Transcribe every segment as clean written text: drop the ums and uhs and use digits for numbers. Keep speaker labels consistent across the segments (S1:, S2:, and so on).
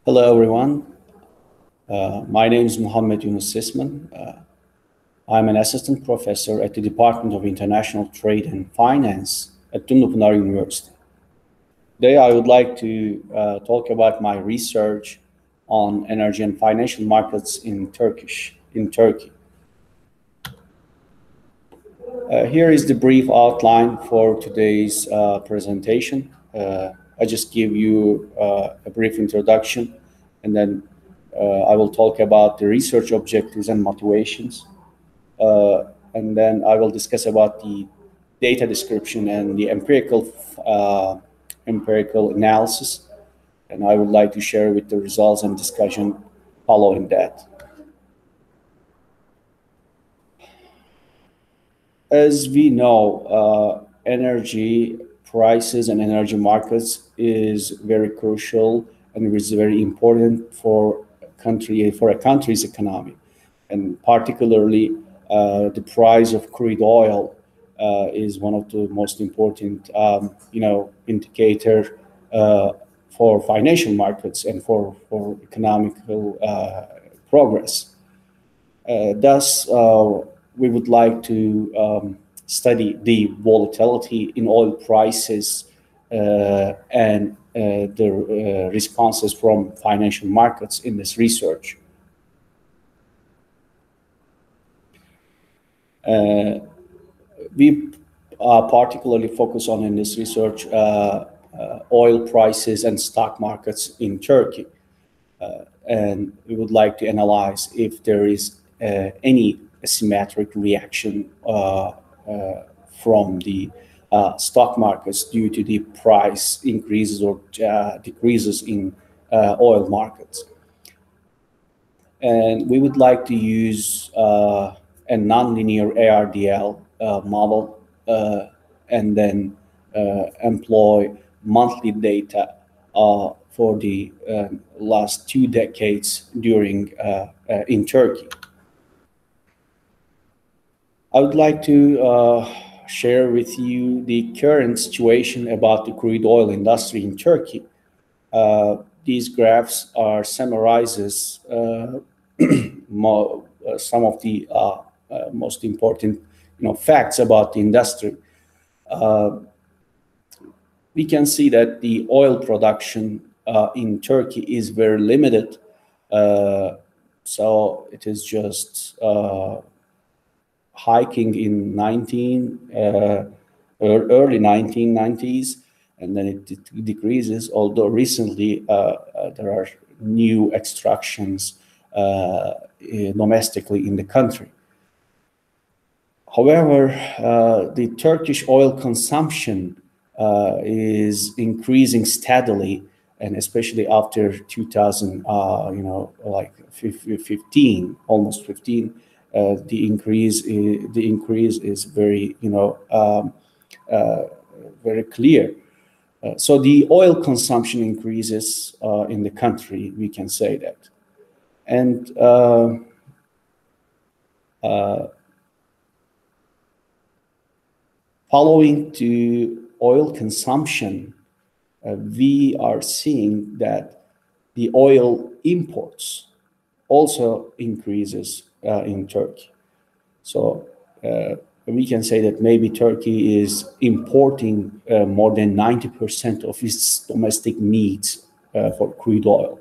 S1: Hello, everyone. My name is Muhammet Yunus. I'm an assistant professor at the Department of International Trade and Finance at Untitled University. Today, I would like to talk about my research on energy and financial markets in Turkey. Here is the brief outline for today's presentation. I just give you a brief introduction, and then I will talk about the research objectives and motivations. And then I will discuss about the data description and the empirical analysis. And I would like to share with the results and discussion following that. As we know, energy prices and energy markets is very crucial and is very important for a country's economy, and particularly the price of crude oil is one of the most important indicator for financial markets and for economical progress. Thus, we would like to study the volatility in oil prices and the responses from financial markets in this research. We particularly focus on in this research oil prices and stock markets in Turkey. And we would like to analyze if there is any asymmetric reaction from the stock markets due to the price increases or decreases in oil markets. And we would like to use a nonlinear ARDL model and then employ monthly data for the last 2 decades in Turkey. I would like to share with you the current situation about the crude oil industry in Turkey. These graphs are summarizes some of the most important facts about the industry. We can see that the oil production in Turkey is very limited. So it is just hiking in early 1990s, and then it decreases, although recently there are new extractions domestically in the country. However, the Turkish oil consumption is increasing steadily, and especially after 2000, like 15, almost 15. The increase is very very clear. So the oil consumption increases in the country, we can say that. And following to oil consumption, we are seeing that the oil imports also increases in Turkey. So we can say that maybe Turkey is importing more than 90% of its domestic needs for crude oil.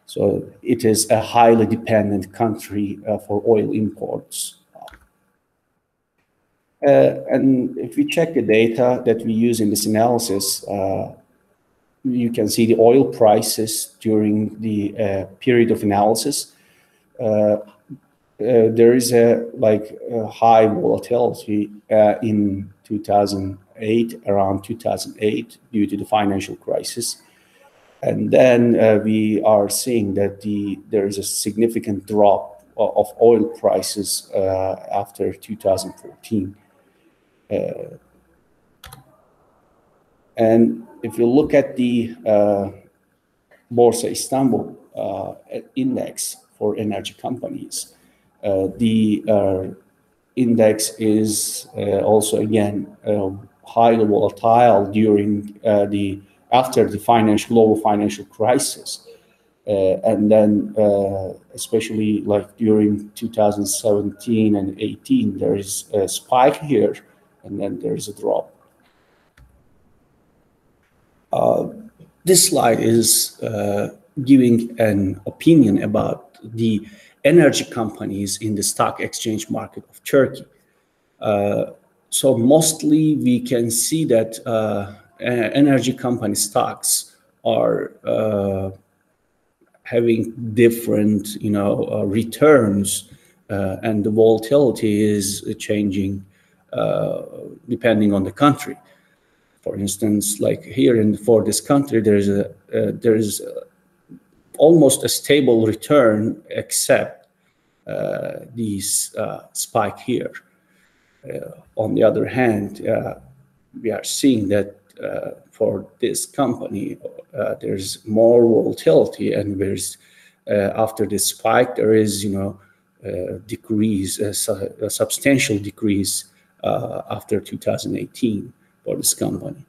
S1: So it is a highly dependent country for oil imports. And if we check the data that we use in this analysis, you can see the oil prices during the period of analysis. There is a high volatility in 2008, around 2008, due to the financial crisis. And then we are seeing that there is a significant drop of oil prices after 2014. And if you look at the Borsa Istanbul index for energy companies, the index is also again highly volatile during after the global financial crisis. And then especially like during 2017 and 18, there is a spike here, and then there is a drop. This slide is giving an opinion about the energy companies in the stock exchange market of Turkey. So mostly we can see that energy company stocks are having different, returns, and the volatility is changing depending on the country. For instance, like here for this country, there is almost a stable return, except these spike here. On the other hand, we are seeing that for this company, there's more volatility, and there's after the spike there is decrease, a substantial decrease after 2018 for this company.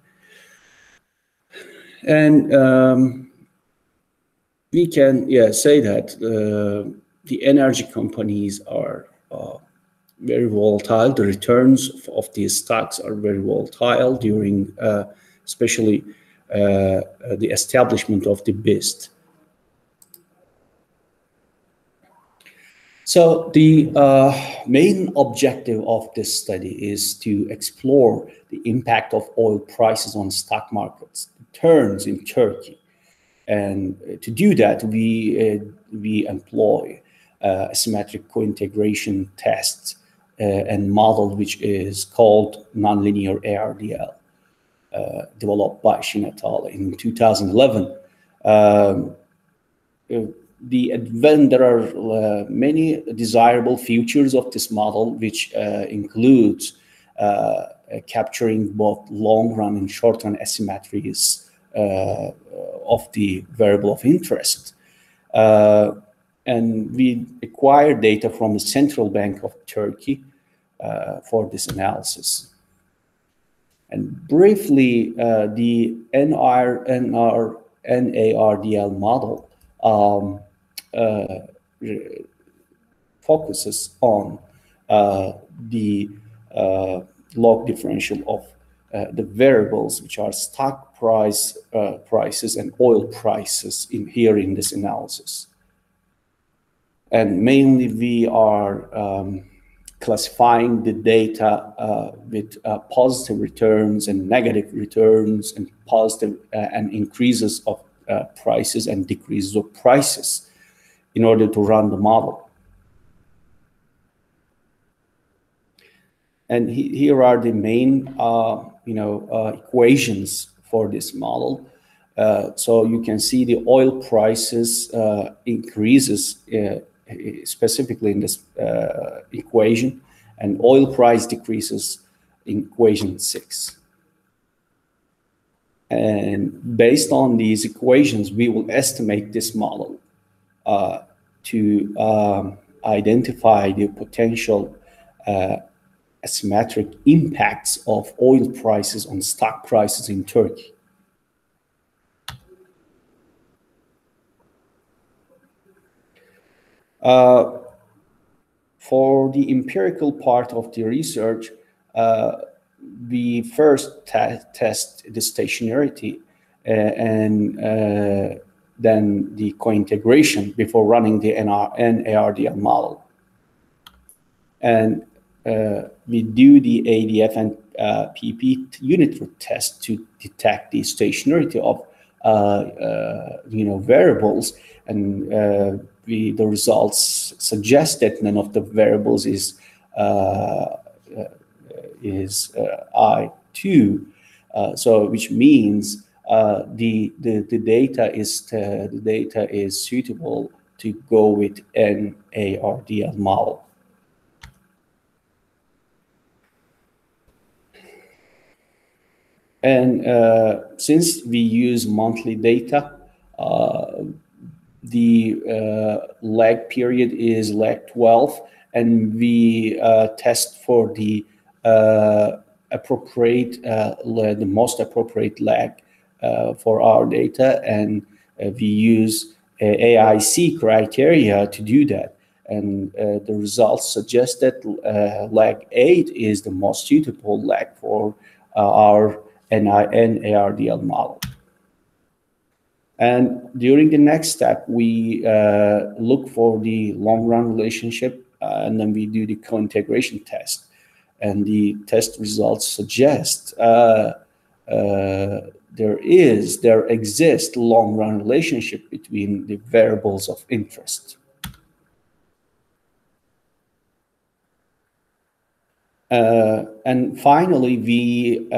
S1: And we can say that the energy companies are very volatile. The returns of these stocks are very volatile during especially the establishment of the BIST. So the main objective of this study is to explore the impact of oil prices on stock markets, returns in Turkey. And to do that, we employ asymmetric co-integration tests and model, which is called Nonlinear Ardl, developed by Şişman et al. In 2011. There are many desirable features of this model, which includes capturing both long-run and short-run asymmetries of the variable of interest. And we acquired data from the Central Bank of Turkey for this analysis. And briefly, the NARDL model focuses on the log differential of the variables, which are stock prices and oil prices in this analysis. And mainly we are classifying the data with positive returns and negative returns, and positive and increases of prices and decreases of prices in order to run the model. And here are the main equations for this model. So you can see the oil prices increases specifically in this equation, and oil price decreases in equation 6. And based on these equations, we will estimate this model to identify the potential asymmetric impacts of oil prices on stock prices in Turkey. For the empirical part of the research, we first test the stationarity and then the co-integration before running the NARDL model. And we do the ADF and PP unit root test to detect the stationarity of variables, and the results suggest that none of the variables is I2, so which means the data is suitable to go with an NARDL model. And since we use monthly data, the lag period is lag 12, and we test for the most appropriate lag for our data, and we use AIC criteria to do that. And the results suggest that leg 8 is the most suitable leg for our NARDL model. And during the next step, we look for the long-run relationship, and then we do the co-integration test. And the test results suggest there exists long-run relationship between the variables of interest. And finally, we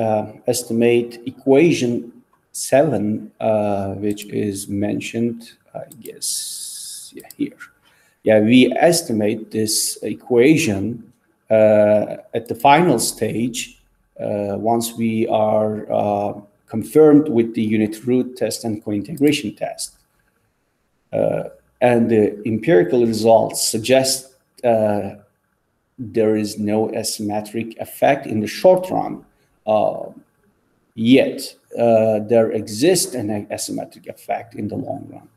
S1: estimate equation 7, which is mentioned, I guess, here. We estimate this equation at the final stage once we are confirmed with the unit root test and co-integration test. And the empirical results suggest there is no asymmetric effect in the short run, yet there exists an asymmetric effect in the long run.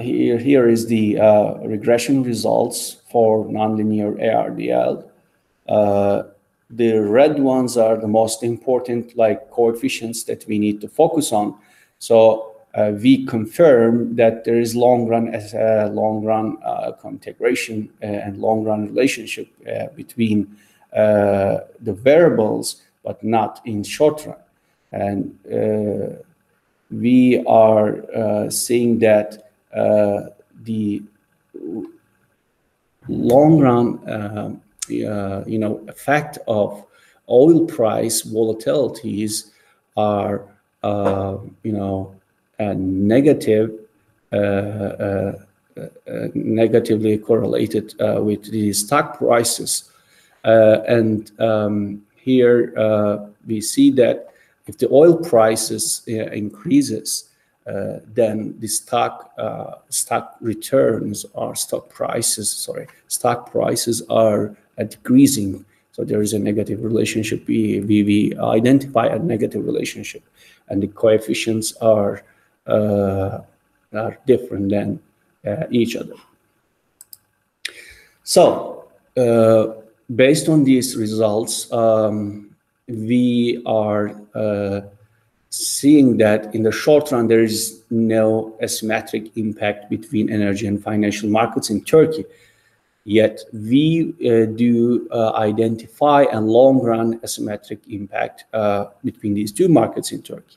S1: Here is the regression results for nonlinear ARDL. The red ones are the most important, like, coefficients that we need to focus on. So we confirm that there is long-run co-integration and long-run relationship between the variables, but not in short run. And we are seeing that the long-run effect of oil price volatilities are negatively correlated with the stock prices. And here we see that if the oil prices increases, then the stock returns or stock prices are decreasing. So there is a negative relationship. We identify a negative relationship, and the coefficients are different than each other. So based on these results, we are seeing that in the short run there is no asymmetric impact between energy and financial markets in Turkey. Yet we do identify a long-run asymmetric impact between these two markets in Turkey.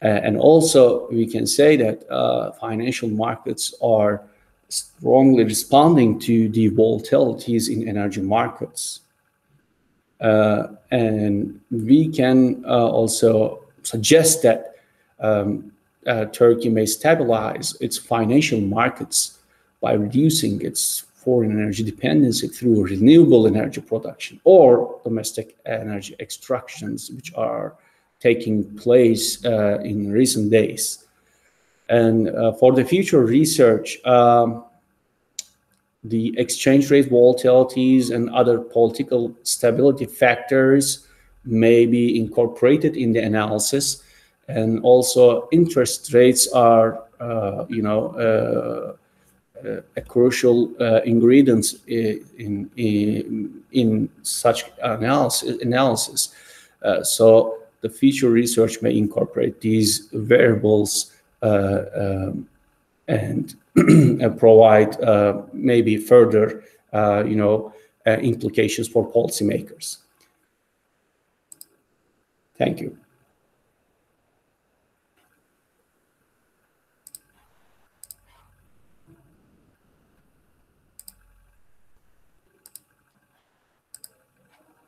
S1: And also we can say that financial markets are strongly responding to the volatilities in energy markets. And we can also suggest that Turkey may stabilize its financial markets by reducing its foreign energy dependency through renewable energy production or domestic energy extractions, which are taking place in recent days. And for the future research, the exchange rate volatilities and other political stability factors may be incorporated in the analysis. And also interest rates are, a crucial ingredients in such analysis. So the future research may incorporate these variables and provide maybe further, implications for policymakers. Thank you.